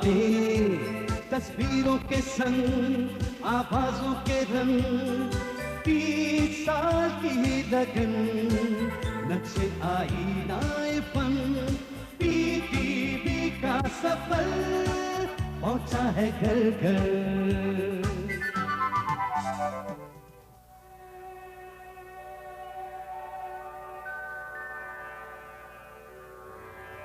باتیں تصویروں کے سنگ آوازوں کے رنگ 30 سال کی لگن نقش آئینہ فن پی ٹی وی کا سفر پہنچا ہے گھر گھر.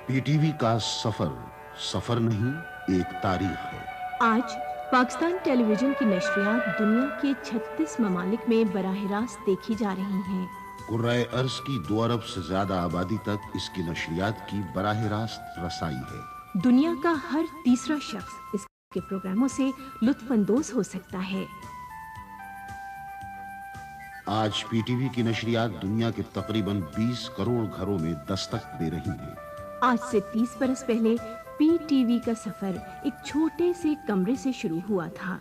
پی ٹی وی کا سفر نہیں ایک تاریخ ہے. آج پاکستان ٹیلی ویژن کی نشریات دنیا کے 36 ممالک میں براہ راست دیکھی جا رہی ہیں. کرۂ ارض کی 2 ارب سے زیادہ آبادی تک اس کی نشریات کی براہ راست رسائی ہے. دنیا کا ہر تیسرا شخص اس کے پروگراموں سے لطف اندوز ہو سکتا ہے. آج پی ٹی وی کی نشریات دنیا کے تقریباً 20 کروڑ گھروں میں دستک دے رہی ہیں. آج سے 30 برس پہلے پی ٹی وی کا سفر ایک چھوٹے سے کمرے سے شروع ہوا تھا.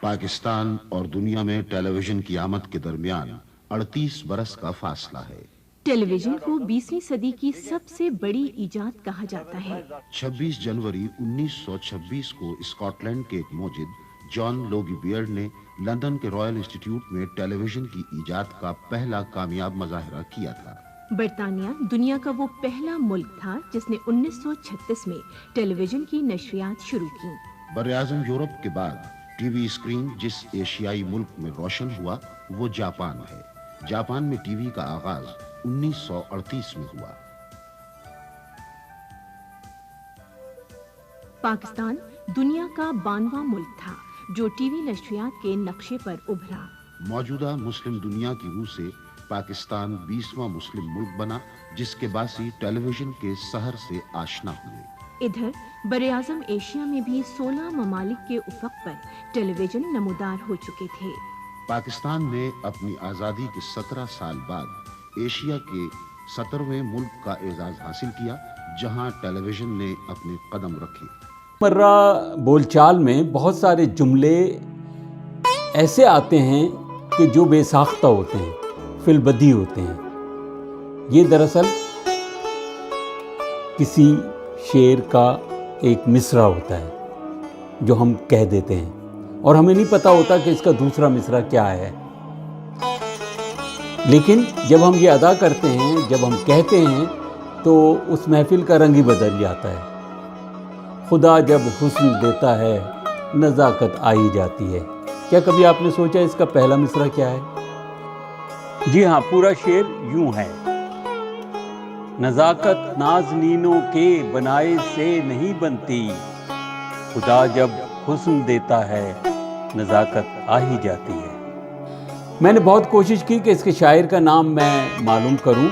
پاکستان اور دنیا میں ٹیلی ویژن کی آمد کے درمیان 38 برس کا فاصلہ ہے. ٹیلی ویژن کو 20ویں صدی کی سب سے بڑی ایجاد کہا جاتا ہے. 26 جنوری 1926 کو اسکاٹ لینڈ کے ایک موجد جان لوگی بیئرڈ نے لندن کے رائل انسٹیٹیوٹ میں ٹیلی ویژن کی ایجاد کا پہلا کامیاب مظاہرہ کیا تھا. برطانیہ دنیا کا وہ پہلا ملک تھا جس نے 1936 میں ٹیلی ویژن کی نشریات شروع کی. براعظم یورپ کے بعد ٹی وی اسکرین جس ایشیائی ملک میں روشن ہوا وہ جاپان ہے. جاپان میں ٹی وی کا آغاز 1938 میں ہوا. پاکستان دنیا کا 92واں ملک تھا جو ٹی وی نشریات کے نقشے پر ابھرا. موجودہ مسلم دنیا کی روح سے پاکستان 20واں مسلم ملک بنا جس کے باسی ٹیلی ویژن کے سحر سے آشنا ہوئے. ادھر براعظم ایشیا میں بھی 16 ممالک کے افق پر ٹیلی ویژن نمودار ہو چکے تھے. پاکستان نے اپنی آزادی کے 17 سال بعد ایشیا کے 17ویں ملک کا اعزاز حاصل کیا جہاں ٹیلی ویژن نے اپنے قدم رکھے. مرہ بول چال میں بہت سارے جملے ایسے آتے ہیں کہ جو بے ساختہ ہوتے ہیں، فی البدیہہ ہوتے ہیں. یہ دراصل کسی شعر کا ایک مصرع ہوتا ہے جو ہم کہہ دیتے ہیں اور ہمیں نہیں پتہ ہوتا کہ اس کا دوسرا مصرع کیا ہے. لیکن جب ہم یہ ادا کرتے ہیں، جب ہم کہتے ہیں تو اس محفل کا رنگ ہی بدل جاتا ہے. خدا جب حسن دیتا ہے نزاکت آئی جاتی ہے. کیا کبھی آپ نے سوچا اس کا پہلا مصرع کیا ہے؟ جی ہاں، پورا شعر یوں ہے: نزاکت نازنینوں کے بنائے سے نہیں بنتی، خدا جب حسن دیتا ہے نزاکت آ ہی جاتی ہے. میں نے بہت کوشش کی کہ اس کے شاعر کا نام میں معلوم کروں،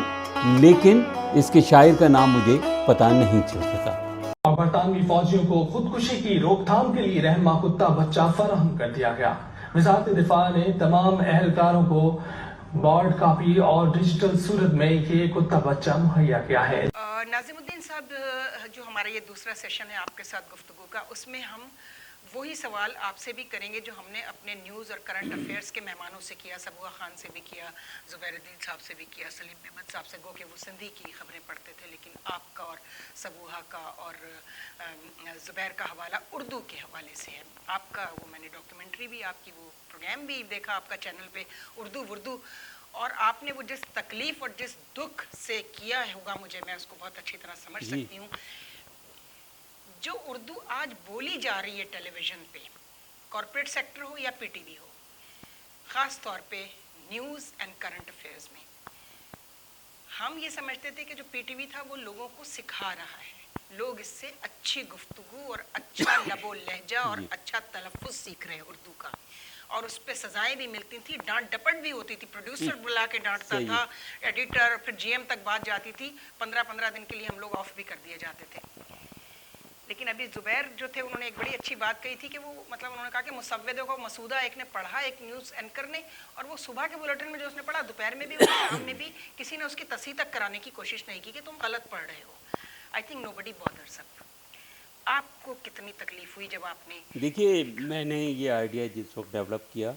لیکن اس کے شاعر کا نام مجھے پتہ نہیں چل سکا. برطانوی فوجیوں کو خودکشی کی روک تھام کے لیے رہنما کتا بچہ فراہم کر دیا گیا. وزارت دفاع نے تمام اہلکاروں کو بارڈ کاپی اور ڈیجیٹل صورت میں یہ کتا بچہ مہیا کیا ہے. ناظم الدین صاحب، جو ہمارا یہ دوسرا سیشن ہے آپ کے ساتھ گفتگو کا، اس میں ہم وہی سوال آپ سے بھی کریں گے جو ہم نے اپنے نیوز اور کرنٹ افیئرس کے مہمانوں سے کیا. سبوہ خان سے بھی کیا، زبیر الدین صاحب سے بھی کیا، سلیم احمد صاحب سے. گو کہ وہ سندھی کی خبریں پڑھتے تھے، لیکن آپ کا اور سبوہ کا اور زبیر کا حوالہ اردو کے حوالے سے ہے. آپ کا وہ میں نے ڈاکیومنٹری بھی، آپ کی وہ پروگرام بھی دیکھا آپ کا چینل پہ، اردو، اور آپ نے وہ جس تکلیف اور جس دکھ سے کیا ہوگا، مجھے میں اس کو بہت اچھی طرح سمجھ سکتی ہوں. جو اردو آج بولی جا رہی ہے ٹیلی ویژن پہ، کارپوریٹ سیکٹر ہو یا پی ٹی وی ہو، خاص طور پہ نیوز اینڈ کرنٹ افیئرز میں، ہم یہ سمجھتے تھے کہ جو پی ٹی وی تھا وہ لوگوں کو سکھا رہا ہے. لوگ اس سے اچھی گفتگو اور اچھا لب و لہجہ اور اچھا تلفظ سیکھ رہے ہیں اردو کا، اور اس پہ سزائیں بھی ملتی تھی، ڈانٹ ڈپٹ بھی ہوتی تھی. پروڈیوسر بلا کے ڈانٹتا تھا، ایڈیٹر، پھر جی ایم تک بات جاتی تھی. 15 دن کے لیے ہم لوگ آف بھی کر دیے جاتے تھے. لیکن ابھی زبیر جو تھے انہوں نے ایک بڑی اچھی بات کہی تھی کہ وہ انہوں نے کہا کہ مسودوں کو مسودہ ایک نے پڑھا، ایک نیوز اینکر نے، اور وہ صبح کے بلیٹن میں جو اس نے پڑھا، دوپہر میں بھی اور شام میں بھی کسی نے اس کی تصحیح تک کرانے کی کوشش نہیں کی کہ تم غلط پڑھ رہے ہو. I think no body bothers اپ. آپ کو کتنی تکلیف ہوئی جب آپ نے؟ دیکھیے، میں نے یہ آئیڈیا جس وقت ڈیولپ کیا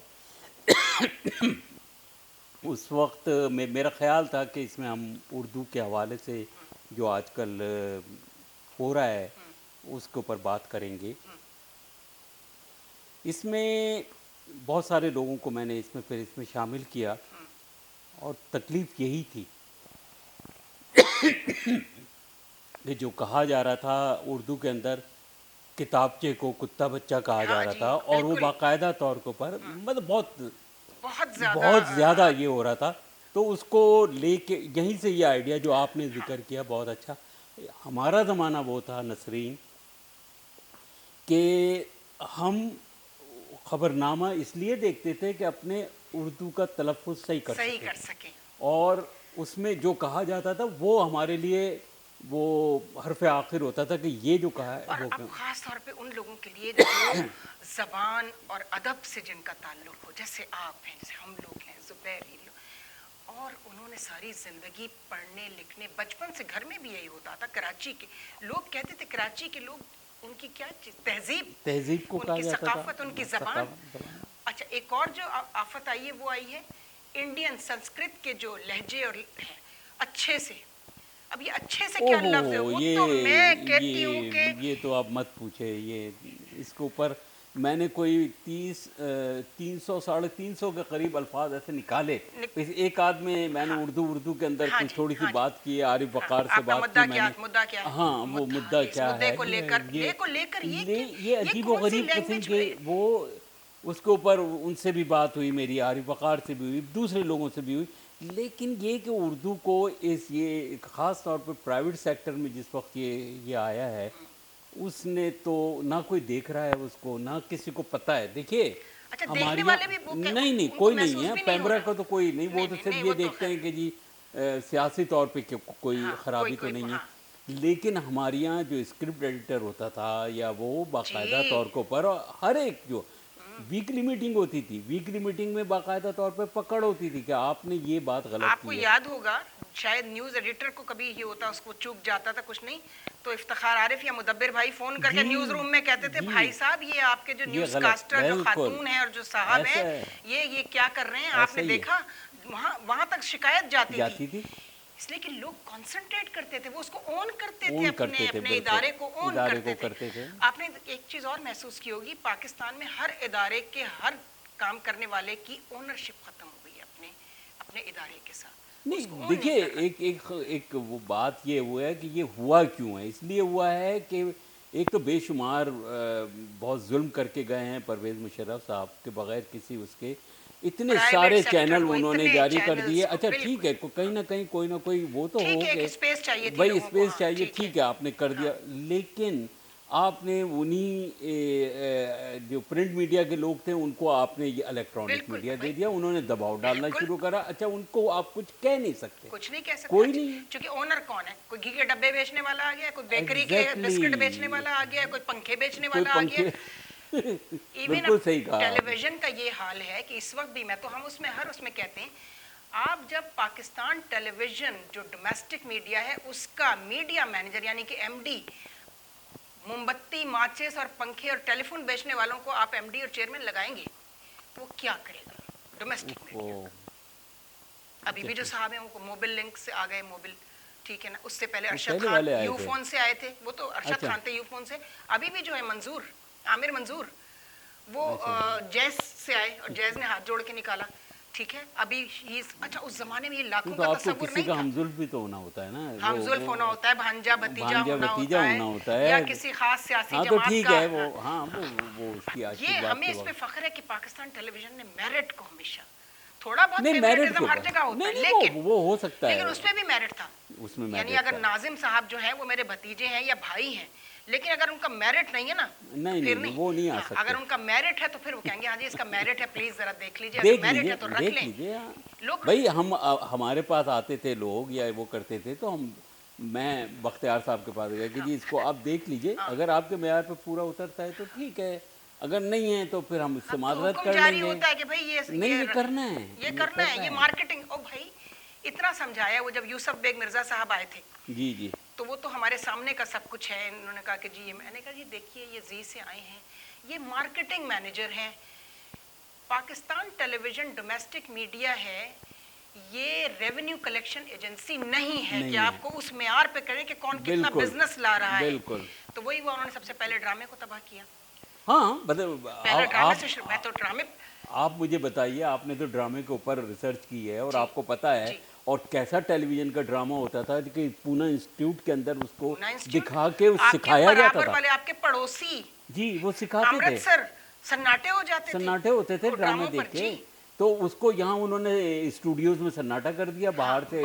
اس وقت میرا خیال تھا کہ اس میں ہم اردو کے حوالے سے جو آج کل ہو رہا ہے اس کے اوپر بات کریں گے. اس میں بہت سارے لوگوں کو میں نے اس میں شامل کیا اور تکلیف یہی تھی کہ جو کہا جا رہا تھا اردو کے اندر کتابچے کو کتا بچہ کہا جا رہا تھا اور وہ باقاعدہ طور کے اوپر مطلب بہت زیادہ یہ ہو رہا تھا. تو اس کو لے کے یہیں سے یہ آئیڈیا جو آپ نے ذکر کیا بہت اچھا. ہمارا زمانہ وہ تھا نسرین کہ ہم خبرنامہ اس لیے دیکھتے تھے کہ اپنے اردو کا تلفظ صحیح کر سکیں اور اس میں جو کہا جاتا تھا وہ ہمارے لیے وہ حرف آخر ہوتا تھا کہ یہ جو کہا ہے. اور اب خاص طور پہ ان لوگوں کے لیے جو زبان اور ادب سے جن کا تعلق ہو، جیسے آپ ہیں، جیسے ہم لوگ ہیں، زبیر اور انہوں نے ساری زندگی پڑھنے لکھنے، بچپن سے گھر میں بھی یہی ہوتا تھا. کراچی کے لوگ کہتے تھے کراچی کے لوگ ان کی کیا چیز تہذیب کو ان کی ثقافت، ان کی زبان. اچھا ایک اور جو آفت آئی ہے وہ آئی ہے انڈین سنسکرت کے جو لہجے اور ہیں اچھے سے. اب یہ اچھے سے کیا لفظ ہے، وہ تو میں کہتی ہوں کہ یہ تو آپ مت پوچھے. یہ اس کے اوپر میں نے کوئی 300 ساڑھے 300 کے قریب الفاظ ایسے نکالے. ایک آدھ میں نے اردو کے اندر کچھ تھوڑی سی بات کی ہے، عارف وقار سے بات کی میں نے. ہاں وہ مدعا کیا ہے، یہ عجیب و غریب قسم کے وہ اس کے اوپر ان سے بھی بات ہوئی میری، عارف وقار سے بھی ہوئی، دوسرے لوگوں سے بھی ہوئی. لیکن یہ کہ اردو کو یہ خاص طور پہ پرائیویٹ سیکٹر میں جس وقت یہ آیا ہے اس نے تو نہ کوئی دیکھ رہا ہے اس کو، نہ کسی کو پتہ ہے. دیکھیے ہمارے نہیں کوئی نہیں ہے پیمرا کا تو کوئی نہیں، وہ تو صرف یہ دیکھتے ہیں کہ جی سیاسی طور پہ کوئی خرابی تو نہیں ہے. لیکن ہمارے یہاں جو اسکرپٹ ایڈیٹر ہوتا تھا یا وہ باقاعدہ طور کے اوپر ہر ایک جو ویکلی میٹنگ ہوتی تھی، ویکلی میٹنگ میں باقاعدہ طور پہ پکڑ ہوتی تھی کہ آپ نے یہ بات غلط کی ہے. آپ کو یاد ہوگا شاید نیوز ایڈیٹر کو کبھی یہ ہوتا، اس کو چوک جاتا تھا کچھ نہیں تو افتخار عارف یا مدبر بھائی فون کر کے نیوز روم میں کہتے تھے بھائی صاحب یہ آپ کے جو نیوز کاسٹر جو خاتون ہیں اور جو صاحب ہیں یہ کیا کر رہے ہیں، آپ نے دیکھا. وہاں تک شکایت جاتی تھی اس لیے کہ لوگ کانسنٹریٹ کرتے تھے، وہ اس کو اون کرتے تھے، اپنے ادارے کو اون کرتے تھے. آپ نے ایک چیز اور محسوس کی ہوگی، پاکستان میں ہر ادارے کے ہر کام کرنے والے کی اونرشپ ختم ہو گئی ہے اپنے ادارے کے ساتھ. نہیں دیکھیے ایک وہ بات یہ ہوا ہے کہ یہ ہوا کیوں ہے. اس لیے ہوا ہے کہ ایک تو بے شمار بہت ظلم کر کے گئے ہیں پرویز مشرف صاحب کے بغیر کسی اس کے، اتنے سارے چینل انہوں نے جاری کر دیے. اچھا ٹھیک ہے کہیں نہ کہیں کوئی نہ کوئی وہ تو ہو گئے بھائی اسپیس چاہیے، ٹھیک ہے آپ نے کر دیا. لیکن آپ نے انہی جو پرنٹ میڈیا کے لوگ تھے ان کو آپ نے یہ الیکٹرانک میڈیا دے دیا، انہوں نے دباؤ ڈالنا شروع کرا. اچھا ان کو آپ کچھ کہہ نہیں سکتے، کچھ نہیں کہہ سکتے، کوئی نہیں، کیونکہ اونر کون ہے؟ کوئی گھی کے ڈبے بیچنے والا آ گیا، کوئی بیکری کے بسکٹ بیچنے والا آ گیا، کوئی پنکھے بیچنے والا آ گیا. بالکل صحیح کہا. ٹیلی ویژن کا یہ حال ہے کہ اس وقت بھی میں تو ہم اس میں کہتے ہیں آپ جب پاکستان ٹیلی ویژن جو ڈومیسٹک میڈیا ہے اس کا میڈیا مینیجر یعنی کہ ایم ڈی موم بتی ماچس اور پنکھے اور ٹیلی فون بیچنے والوں کو آپ ایم ڈی اور چیئرمین لگائیں گے تو وہ کیا کرے گا ڈومیسٹک میڈیا. ابھی بھی جو صاحب ہیں ان کو موبل لنک سے آ گئے، موبل ٹھیک ہے نا، اس سے پہلے ارشد خان یو فون سے آئے تھے، وہ تو ارشد خان تھے یو فون سے. ابھی بھی جو ہے عامر منظور وہ جیز سے آئے اور جیز نے ہاتھ جوڑ کے نکالا، ٹھیک ہے. ابھی اچھا اس زمانے میں یہ لاکھوں کا تصور نہیں تھا. ہم زلف بھی تو ہونا ہوتا ہے نا، ہم زلف ہونا ہوتا ہے، بھانجا بھتیجا ہونا ہوتا ہے یا کسی خاص سیاسی جماعت کا. یہ ہمیں اس پہ فخر ہے کہ پاکستان ٹیلی ویژن نے میرٹ کو ہمیشہ تھوڑا بہت فیوریٹزم ہر جگہ ہوتا ہے لیکن وہ ہو سکتا ہے، لیکن اس پہ بھی میرٹ تھا. یعنی اگر ناظم صاحب جو ہیں وہ میرے بھتیجے ہیں یا بھائی ہیں، لیکن اگر ان کا میرٹ نہیں ہے نا پھر نہیں، وہ نہیں آ سکتے. اگر ان کا میرٹ ہے تو پھر وہ کہیں گے ہاں جی اس کا میرٹ ہے پلیز ذرا دیکھ لیجیے، اگر میرٹ ہے تو رکھ لیں. بھائی ہمارے پاس آتے تھے لوگ یا وہ کرتے تھے تو میں بختیار صاحب کے پاس گیا کہ جی اس کو آپ دیکھ لیجئے، اگر آپ کے معیار پہ پورا اترتا ہے تو ٹھیک ہے، اگر نہیں ہے تو پھر ہم اس سے معذرت کر لیں گے. ہوتا ہے کہ بھائی یہ کرنا ہے، یہ کرنا ہے، یہ مارکیٹنگ. او بھائی اتنا سمجھایا. وہ جب یوسف بیگ مرزا صاحب آئے تھے جی تو وہ تو ہمارے سامنے کا سب کچھ ہے. انہوں نے کہا کہ جی میں نے کہا جی دیکھیے یہ زی سے آئے ہیں، یہ مارکیٹنگ مینیجر ہیں. پاکستان ٹیلی ویژن ڈومیسٹک میڈیا ہے، یہ ریونیو کلیکشن ایجنسی نہیں ہے کہ آپ کو اس معیار پہ کرے کہ کون کتنا بزنس لا رہا ہے. تو وہی وہ انہوں نے سب سے پہلے ڈرامے کو تباہ کیا. ہاں پہلے ڈرامے سے میں تو ڈرامے آپ مجھے بتائیے, آپ نے تو ڈرامے کے اوپر ریسرچ کی ہے اور آپ کو پتا ہے اور کیسا ٹیلی ویژن کا ڈرامہ ہوتا تھا کہ پونا انسٹیٹیوٹ کے اندر اس کو دکھا کے سکھایا جاتا تھا. آپ کے پڑوسی جی وہ سکھاتے تھے, امرتسر سناٹے ہو جاتے تھے, سناٹے ہوتے تھے ڈرامے دیکھ کے. تو اس کو یہاں انہوں نے اسٹوڈیوز میں سناٹا کر دیا, باہر سے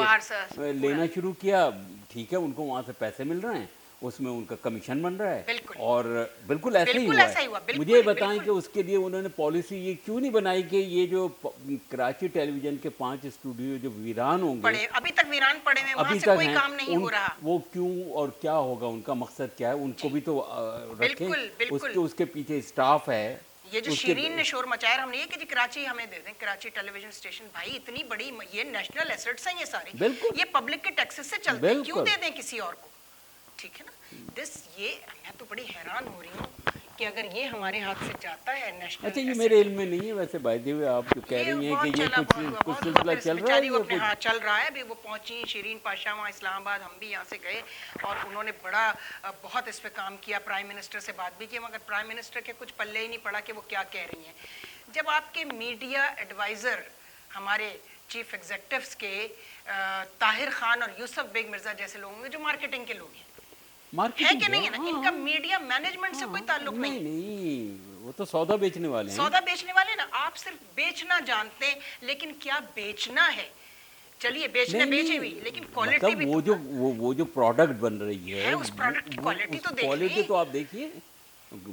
لینا شروع کیا. ٹھیک ہے, ان کو وہاں سے پیسے مل رہے ہیں, اس میں ان کا کمیشن بن رہا ہے, اور بالکل ایسا ہی ہوا ہے. مجھے بتائیں کہ اس کے لیے انہوں نے پالیسی یہ کیوں نہیں بنائی کہ یہ جو کراچی ٹیلی ویژن کے 5 اسٹوڈیو جو ویران ہوں گے, ابھی تک ویران پڑے ہیں, وہاں سے کوئی کام نہیں ہو رہا, وہ کیوں اور کیا ہوگا, ان کا مقصد کیا ہے, ان کو بھی تو رکھیں. اس کے پیچھے اسٹاف ہے. یہ جو شیرین نے شور مچایا, ہم نے یہ کہ جی کراچی ہمیں دے دیں, کراچی ٹیلی ویژن اسٹیشن. بھائی اتنی بڑی, یہ نیشنل ایسٹس ہیں یہ سارے, یہ پبلک کے ٹیکسز سے چلتے ہیں, کیوں دے دیں کسی اور کو؟ ٹھیک ہے نا. یہ میں تو بڑی حیران ہو رہی ہوں کہ اگر یہ ہمارے ہاتھ سے جاتا ہے نیشنل. اچھا, یہ میرے علم میں نہیں ہے ویسے بائی دی وے, آپ جو کہہ رہی ہیں کہ یہ کچھ سلسلہ چل رہا ہے. ہاں چل رہا ہے. ابھی وہ پہنچی شیرین پاشا وہاں اسلام آباد, ہم بھی یہاں سے گئے اور انہوں نے بہت اس پہ کام کیا, پرائم منسٹر سے بات بھی کی, مگر پرائم منسٹر کے کچھ پلے ہی نہیں پڑا کہ وہ کیا کہہ رہی ہیں. جب آپ کے میڈیا ایڈوائزر ہمارے چیف ایگزیکٹوز کے طاہر خان اور یوسف بیگ مرزا جیسے لوگ ہوں گے جو مارکیٹنگ کے لوگ ہیں, ہے کہ نہیں ہے نا, ان کا میڈیا مینجمنٹ سے کوئی تعلق نہیں, وہ تو سودا بیچنے والے ہیں. سودا بیچنے والے نا, آپ صرف بیچنا جانتے ہیں, لیکن کیا بیچنا ہے, چلیے بیچنے بیچے بھی, لیکن کوالٹی بھی, وہ جو پروڈکٹ بن رہی ہے اس پروڈکٹ کی کوالٹی تو دیکھیں, کوالٹی تو آپ دیکھیے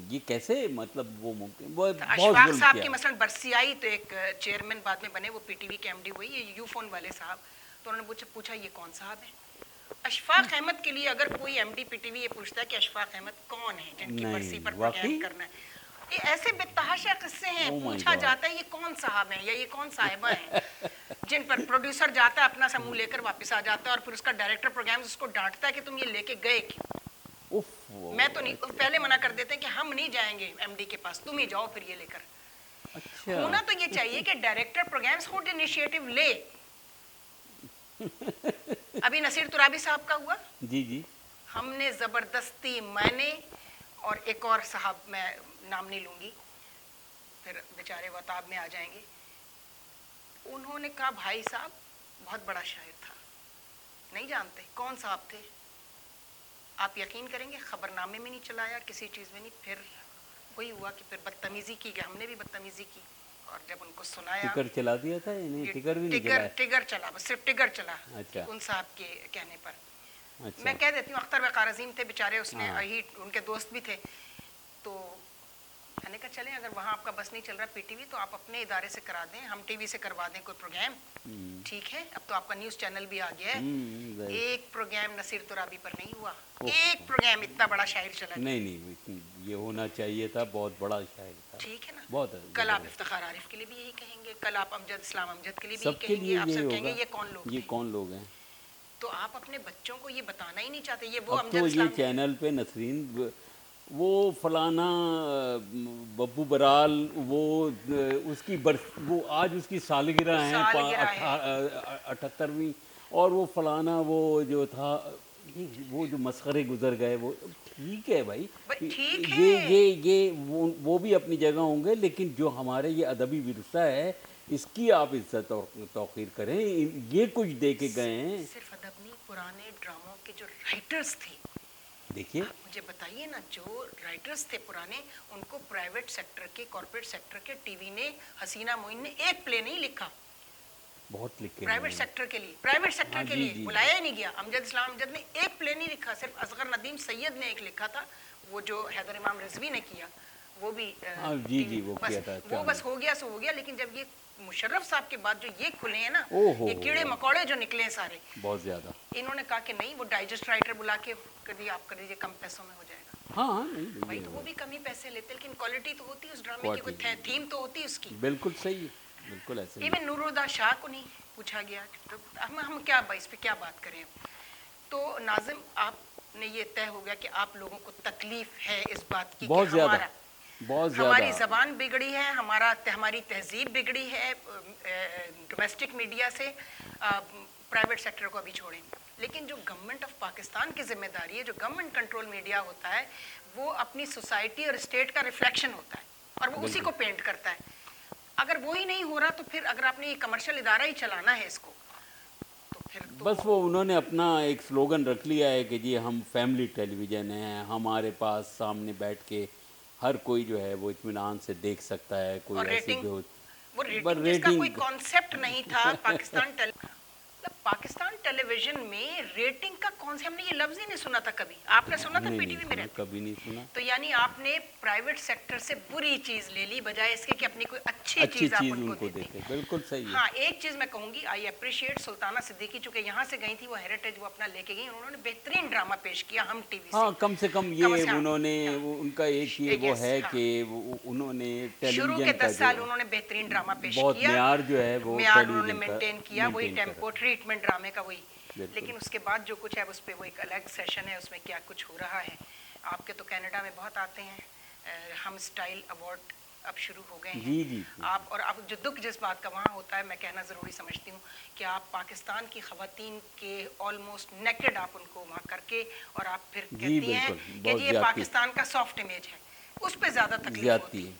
یہ کیسے, مطلب وہ ممکن. اشفاق صاحب کی مثلا برسی آئی تو ایک چیئرمین بعد میں بنے, وہ پی ٹی وی کے ایم ڈی ہوئی, یہ یو فون والے صاحب, تو انہوں نے پوچھا یہ کون صاحب ہے. اشفاق احمد کے لیے اگر کوئی M D P T V یہ پوچھتا ہے کہ اشفاق احمد کون ہے جن کی برسی پر پروگرام کرنا ہے, یہ ایسے بے تحاشا قصے ہیں. پوچھا جاتا ہے یہ کون صاحب ہیں یا یہ کون صاحبہ ہیں, جن پر پروڈیوسر جاتا ہے اپنا سا منہ لے کر واپس آ جاتا ہے, اور پھر اس کا ڈائریکٹر پروگرام اس کو ڈانٹتا ہے کہ تم یہ لے کے گئے کیوں. میں تو نہیں, پہلے منع کر دیتے ہیں کہ ہم نہیں جائیں گے ایم ڈی کے پاس, تم ہی جاؤ پھر یہ لے کر. ہونا تو یہ چاہیے کہ ڈائریکٹر پروگرامز خود انیشیٹو لے. ابھی نصیر ترابی صاحب کا ہوا, جی ہم نے زبردستی, میں نے اور ایک اور صاحب, میں نام نہیں لوں گی پھر بیچارے وطاب میں آ جائیں گے, انہوں نے کہا بھائی صاحب بہت بڑا شاعر تھا, نہیں جانتے کون صاحب تھے. آپ یقین کریں گے خبر نامے میں نہیں چلایا, کسی چیز میں نہیں. پھر وہی ہوا کہ پھر بدتمیزی کی گئی, ہم نے بھی بدتمیزی کی, اور جب ان کو سنایا, ٹکر چلا دیا تھا, ٹکر بھی نہیں چلا, ٹکر چلا, بس صرف ٹکر چلا ان صاحب کے کہنے پر. میں کہہ دیتی ہوں, اختر وقار عظیم تھے بیچارے, اس نے ان کے دوست بھی تھے, تو میں نے کہا چلیں اگر وہاں آپ کا بس نہیں چل رہا پی ٹی وی, تو آپ اپنے ادارے سے کرا دیں, ہم ٹی وی سے کروا دیں کوئی پروگرام. ٹھیک ہے, اب تو آپ کا نیوز چینل بھی آ گیا ہے. ایک پروگرام نصیر ترابی پر نہیں ہوا, ایک پروگرام, اتنا بڑا شاعر چلا. نہیں یہ ہونا چاہیے تھا, بہت بڑا شاعر تھا. ٹھیک ہے نا, بہت. کل آپ افتخار عارف کے لیے بھی یہی کہیں گے, کل آپ امجد اسلام امجد کے لیے بھی یہی کہیں گے, آپ سب کہیں گے یہ کون لوگ ہیں. تو آپ اپنے بچوں کو یہ بتانا ہی نہیں چاہتے. یہ وہ امجد اسلام, یہ چینل پہ نسرین وہ فلانا ببو برال, وہ اس کی وہ آج اس کی سالگرہ ہیں 78ویں, اور وہ فلانا وہ جو تھا, وہ جو مسخرے گزر گئے, وہ ٹھیک ہے بھائی, یہ وہ بھی اپنی جگہ ہوں گے, لیکن جو ہمارے یہ ادبی ورثہ ہے اس کی آپ عزت اور توقیر کریں. یہ کچھ دے کے گئے ہیں, صرف ادب نہیں, پرانے ڈراموں کے جو رائٹرز تھے, دیکھیے مجھے بتائیے نا, جو رائٹرز تھے پرانے, ان کو پرائیویٹ سیکٹر کے, کارپوریٹ سیکٹر کے ٹی وی نے, حسینہ معین نے ایک پلے نہیں لکھا. بہت لکھے پرائیویٹ سیکٹر کے لیے, پرائیویٹ سیکٹر کے لیے بلایا ہی نہیں گیا. امجد اسلام امجد نے ایک پلے نہیں لکھا, صرف اصغر ندیم سید نے ایک لکھا تھا, وہ جو حیدر امام رضوی نے کیا, وہ بھی وہ بس ہو گیا سو ہو گیا. لیکن جب یہ مشرف صاحب کے بعد جو یہ کھلے ہیں نا, یہ کیڑے مکوڑے جو نکلے ہیں سارے, بہت زیادہ, انہوں نے کہا کہ نہیں, وہ ڈائجسٹ رائٹر بلا کے آپ کر دیجیے, کم پیسوں میں ہو جائے گا. ہاں بھائی تو وہ بھی کم ہی پیسے لیتے, لیکن کوالٹی تو ہوتی ہے اس ڈرامے کی, کوئی تھیم تو ہوتی ہے اس کی. بالکل صحیح, بالکل ایسے. ایون نورالہدیٰ شاہ کو نہیں پوچھا گیا, تو ہم کیا اس پہ کیا بات کریں. تو ناظم, آپ نے یہ طے ہو گیا کہ آپ لوگوں کو تکلیف ہے اس بات کی کہ بہت ہماری زیادہ زبان بگڑی ہے، ہماری تہذیب بگڑی ہے ڈومیسٹک میڈیا سے، پرائیویٹ سیکٹر کو ابھی چھوڑیں، لیکن جو گورنمنٹ آف پاکستان کی ذمہ داری ہے، جو گورنمنٹ کنٹرول میڈیا ہوتا ہے، وہ اپنی سوسائٹی اور اسٹیٹ کا ریفلیکشن ہوتا ہے اور وہ اسی کو پینٹ کرتا ہے. اگر وہی نہیں ہو رہا تو پھر اگر آپ نے یہ کمرشل ادارہ ہی چلانا ہے اس کو تو پھر تو بس وہ انہوں نے اپنا ایک سلوگن رکھ لیا ہے کہ جی ہم فیملی ٹیلی ویژن ہیں، ہمارے پاس سامنے بیٹھ کے ہر کوئی جو ہے وہ اطمینان سے دیکھ سکتا ہے. کوئی اور ایسی ریٹنگ، جو وہ ریٹنگ جس کا کوئی کانسیپٹ نہیں تھا پاکستان ٹیلی ویژن میں ریٹنگ کا کانسیپٹ، ہم نے یہ لفظ ہی نہیں سنا تھا کبھی. آپ نے سنا تھا پی ٹی وی میں رہتے؟ کبھی نہیں سنا. تو یعنی آپ نے پرائیویٹ سیکٹر سے بری چیز لے لی بجائے اس کے کہ اپنی کوئی اچھی چیز آپ ان کو دیتے. بالکل صحیح ہے. ہاں ایک چیز میں کہوں گی، آئی اپریشیٹ سلطانہ صدیقی، چونکہ یہاں سے گئی تھی وہ ہیریٹیج وہ اپنا لے کے گئی، انہوں نے بہترین ڈرامہ پیش کیا ہم ٹی وی سے. ہاں کم سے کم یہ انہوں نے ان کا ایک یہ وہ ہے کہ انہوں نے ٹیلی شروع ویژن کے کا 10 سال انہوں نے بہترین ڈرامہ پیش بہت کیا، معیار جو ہے وہ معیار ٹیلی انہوں نے ویژن کا مینٹین کیا، وہی مینٹین کرا. ٹیمپو ٹریٹمنٹ ڈرامے کا وہی. بالکل. لیکن اس کے بعد جو کچھ ہے اس پہ وہ ایک الگ سیشن ہے، اس میں کیا کچھ ہو رہا ہے. آپ کے تو کینیڈا میں بہت آتے ہیں، ہم اسٹائل ایوارڈ اب شروع ہو گئے ہیں. جی جی. آپ اور اب جو دکھ جس بات کا وہاں ہوتا ہے، میں کہنا ضروری سمجھتی ہوں کہ آپ پاکستان کی خواتین کے آلموسٹ نیکڈ آپ ان کو وہاں کر کے اور آپ پھر کہتی ہیں کہ جی یہ پاکستان کا سافٹ امیج ہے، اس پہ زیادہ تکلیف ہوتی ہے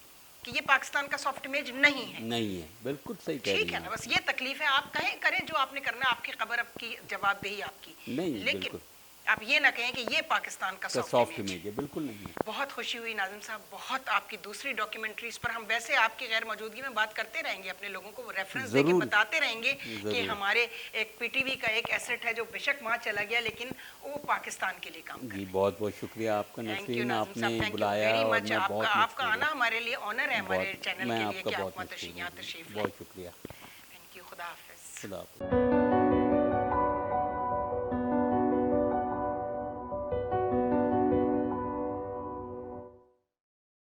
کہ یہ پاکستان کا سافٹ امیج نہیں ہے. نہیں ہے. بالکل صحیح کہہ رہی ہیں. ٹھیک ہے نا، بس یہ تکلیف ہے. آپ کہیں کریں جو آپ نے کرنا، آپ کی خبر آپ کی جواب دہی آپ کی، نہیں لیکن بالکل آپ یہ نہ کہیں کہ یہ پاکستان کا سافٹ سافٹ امیج امیج. ہے. بالکل نہیں. بہت خوشی ہوئی ناظم صاحب، بہت آپ کی دوسری ڈاکیومنٹریز پر ہم ویسے آپ کی غیر موجودگی میں بات کرتے رہیں گے، اپنے لوگوں کو ریفرنس دے کے بتاتے رہیں گے کہ ہمارے ایک پی ٹی وی کا ایک ایسٹ ہے جو بے شک وہاں چلا گیا لیکن وہ پاکستان کے لیے کام کر جی. بہت بہت شکریہ آپ کا نسرین، آپ نے بلایا اور میں بہت آپ کا آنا ہمارے لیے آنر ہے، ہمارے چینل کے لیے کہ آپ وہاں بہت تشریف لائیں. شکریہ. Thank you. خدا حافظ. خدا حافظ.